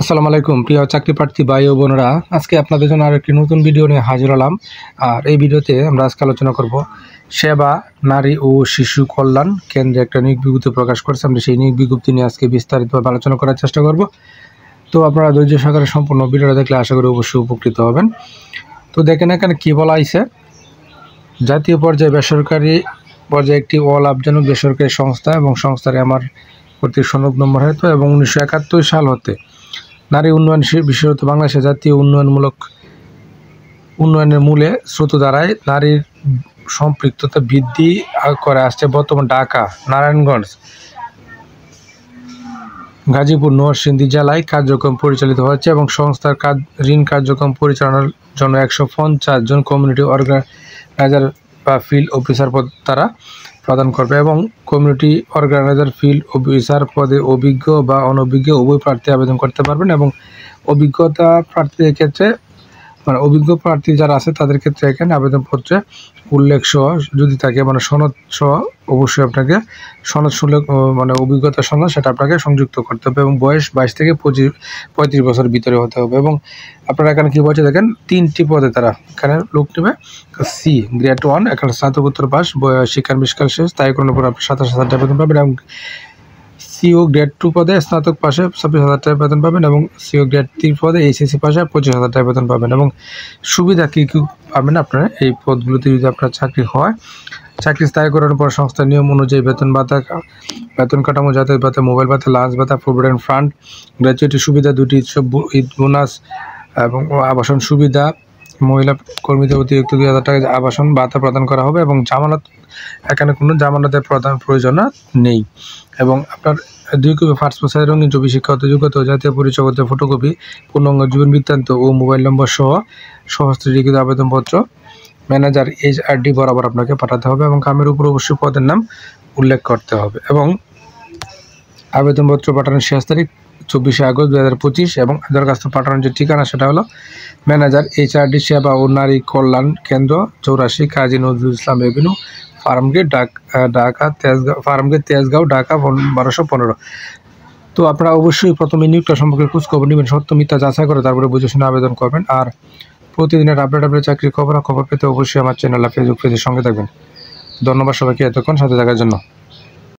আসসালামু আলাইকুম প্রিয় চাকরি প্রার্থী ভাই ও বোনেরা, আজকে আপনাদের জন্য আরেকটি নতুন ভিডিও নিয়ে হাজির হলাম। আর এই ভিডিওতে আমরা আজকে আলোচনা করব সেবা নারী ও শিশু কল্যাণ কেন্দ্রে একটা নিয়োগ বিজ্ঞপ্তি প্রকাশ করেছে। আমরা সেই নিয়োগ বিজ্ঞপ্তি নিয়ে আজকে বিস্তারিতভাবে আলোচনা করার চেষ্টা করব। তো আপনারা ধৈর্য সহকারে সম্পূর্ণ ভিডিওটা দেখলে আশা করি অবশ্যই উপকৃত হবেন। তো দেখেন এখানে কী বলা হয়েছে, জাতীয় পর্যায়ে বেসরকারি পর্যায়ে একটি অলাভজনক বেসরকারি সংস্থা এবং সংস্থার আমার কর্তৃক সনদ নম্বর হয়তো এবং 1971 সাল হতে নারী উন্নয়ন বিশেষত বাংলাদেশের জাতীয় উন্নয়নের মূলে স্রোত দ্বারায় নারীর সম্পৃক্ততা বৃদ্ধি করে আসছে। বর্তমান ঢাকা, নারায়ণগঞ্জ, গাজীপুর, নরসিংদী জেলায় কার্যক্রম পরিচালিত হচ্ছে এবং সংস্থার ঋণ কার্যক্রম পরিচালনার জন্য 150 জন কমিউনিটি অর্গানাইজার বা ফিল্ড অফিসার পদ তারা প্রদান করবে এবং কমিউনিটি অর্গানাইজার ফিল্ড অফিসার পদে অভিজ্ঞ বা অনভিজ্ঞ উভয় প্রার্থী আবেদন করতে পারবেন এবং অভিজ্ঞতা প্রার্থীদের ক্ষেত্রে অভিজ্ঞ প্রার্থী যারা আছে তাদের ক্ষেত্রে এখানে আবেদনপত্রে উল্লেখ সহ যদি থাকে সনদ সহ অবশ্যই আপনাকে সনদ শুল্ক অভিজ্ঞতা সনদ সেটা আপনাকে সংযুক্ত করতে হবে এবং বয়স 22 থেকে 35 বছর ভিতরে হতে হবে। এবং আপনারা এখানে কী বলছে দেখেন, 3টি পদে তারা এখানে লোক নেবে। সি গ্রেড 1 এখানে স্নাতকোত্তর পাস, শিক্ষার বিষ্কার শেষ, তাই কোনো উপর আপনি 27,000 টাকা বেতন পাবেন এবং সিও গ্রেড 2 পদে স্নাতক পাশে 26,000 টাকা বেতন পাবেন এবং সিও গ্রেড 3 পদে এইচএসসি পাশে 25,000 টাকা বেতন পাবেন। এবং সুবিধা কী কী পাবেন আপনারা এই পদগুলোতে যদি আপনার চাকরি হয়, চাকরি স্থায়ী করার পর সংস্থার নিয়ম অনুযায়ী বেতন ভাতা, বেতন কাঠামো, যাতায়াত ভাতা, মোবাইল ভাতা, লাঞ্চ ভাতা, প্রভিডেন্ট ফান্ড, গ্র্যাচুইটি সুবিধা, 2টি ঈদ বোনাস এবং আবাসন সুবিধা, মহিলা কর্মীদের অতিরিক্ত 2,000 টাকা আবাসন ভাতা প্রদান করা হবে এবং জামানত, এখানে কোনো জামানতের প্রয়োজন নেই। এবং আপনার 2 কপি পাসপোর্ট সাইজের রঙিন ছবি, শিক্ষাগত যোগ্যতা, জাতীয় পরিচয়পত্রের ফটোকপি, পূর্ণাঙ্গ জীবন বৃত্তান্ত ও মোবাইল নম্বর সহ সহস্রে লিখিত আবেদনপত্র ম্যানেজার HRD বরাবর আপনাকে পাঠাতে হবে এবং কামের উপর অবশ্যই পদের নাম উল্লেখ করতে হবে। এবং আবেদনপত্র পাঠানোর শেষ তারিখ 24 আগস্ট 2025 এবং দরখাস্ত পাঠানোর যে ঠিকানা সেটা হলো ম্যানেজার HRD সেবা ও নারী কল্যাণ কেন্দ্র, 84 কাজী নজরুল ইসলাম এভিনিউ, ফার্মগেট, তেজগাঁও, ঢাকা 1215। তো আপনারা অবশ্যই প্রথমে নিয়োগটা সম্পর্কে খোঁজখবর নেবেন, সত্য মিথ্যা যাচাই করে তারপরে বুঝে শুনে আবেদন করবেন। আর প্রতিদিনের আপডেট চাকরির খবর পেতে অবশ্যই আমার চ্যানেল ফেসবুক পেজের সঙ্গে থাকবেন। ধন্যবাদ সবাইকে এতক্ষণ সাথে থাকার জন্য।